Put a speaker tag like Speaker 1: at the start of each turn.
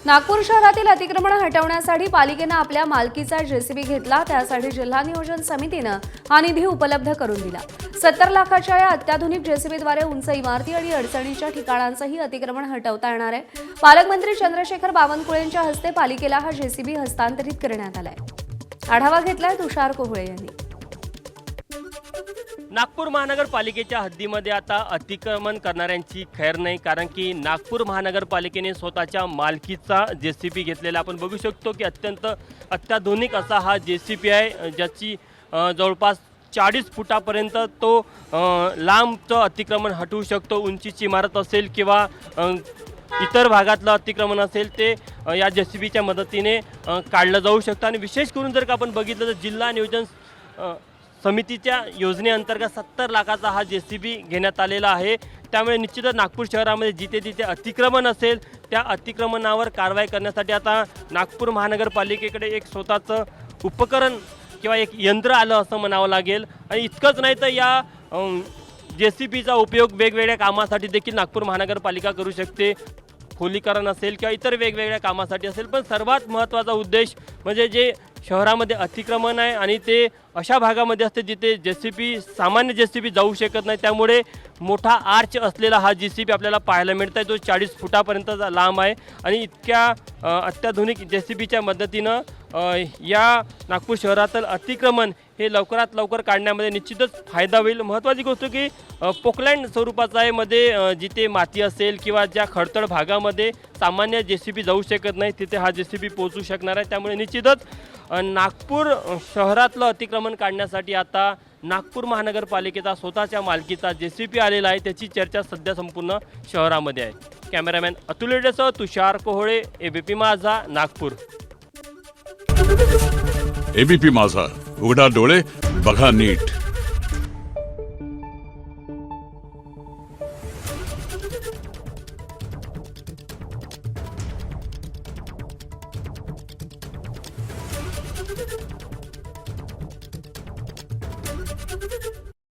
Speaker 1: नागपूर शहरातील अतिक्रमण हटवण्यासाठी पालिकेने आपल्या मालकीचा जेसीबी घेतला। त्यासाठी जिल्हा नियोजन समितीने हा निधी उपलब्ध करून दिला। 70 लाखाच्या या अत्याधुनिक जेसीबीद्वारे उंच इमारती आणि अडचणीच्या ठिकाणांचंही अतिक्रमण हटवता येणार आहे। पालकमंत्री चंद्रशेखर बावनकुळेंच्या हस्ते पालिकेला हा जेसीबी हस्तांतरित करण्यात आलाय। आढावा घेतलाय तुषार कोहळे यांनी।
Speaker 2: नागपूर महानगरपालिकेच्या हद्दीमध्ये आता अतिक्रमण करणाऱ्यांची खैर नाही, कारण की नागपूर महानगरपालिकेने स्वतःच्या मालकीचा जेसीबी घेतलेला आपण बघू शकतो की अत्यंत अत्याधुनिक असा हा जेसीबी आहे, ज्याची जवळपास 40 फुटापर्यंत तो लांबचं अतिक्रमण हटवू शकतो। उंचीची इमारत असेल किंवा इतर भागातलं अतिक्रमण असेल ते या जेसीबीच्या मदतीने काढलं जाऊ शकतं। आणि विशेष करून जर का आपण बघितलं तर जिल्हा नियोजन समितीच्या योजनेअंतर्गत 70 लाखाचा हा जेसीबी घेण्यात आलेला आहे। त्यामुळे निश्चितच नागपूर शहरामध्ये जिथे तिथे अतिक्रमण असेल त्या अतिक्रमणावर कारवाई करण्यासाठी आता नागपूर महानगरपालिकेकडे एक स्वतःचं उपकरण किंवा एक यंत्र आलं असं म्हणावं लागेल। आणि इतकंच नाही तर या जेसीबीचा उपयोग वेगवेगळ्या कामासाठी देखील नागपूर महानगरपालिका करू शकते। खोलीकरण असेल किंवा इतर वेगवेगळ्या कामासाठी असेल, पण सर्वात महत्त्वाचा उद्देश म्हणजे जे शहरामध्ये अतिक्रमण आहे आणि ते अशा भागामध्ये असते जिथे जेसीबी सामान्य जेसीबी जाऊ शकत नाही। त्यामुळे मोठा आर्च असलेला हा जेसीबी आपल्याला पाहायला मिळत आहे, जो 40 फुटापर्यंतचा लांब आहे। आणि इतक्या अत्याधुनिक जेसीबीच्या मदतीनं या नागपूर शहरातील अतिक्रमण हे लवकरात लवकर काढण्यामध्ये निश्चितच फायदा होईल। महत्त्वाची गोष्ट की पोकलँड स्वरूपाचा आहे, मध्ये जिथे माती असेल किंवा ज्या खडतड भागामध्ये सामान्य जेसीबी जाऊ शकत नाही तिथे हा जेसीबी पोहोचू शकणार आहे। त्यामुळे निश्चितच नागपूर शहरातलं अतिक्रमण काढण्यासाठी आता नागपूर महानगरपालिकेचा स्वतःच्या मालकीचा जेसीबी आलेला आहे, त्याची चर्चा सध्या संपूर्ण शहरामध्ये आहे। कॅमेरामॅन अतुल रेड्डेसह तुषार कोहळे, एबीपी माझा, नागपूर।
Speaker 3: एबीपी माझा, उघडा डोळे बघा नीट।
Speaker 4: Thank you.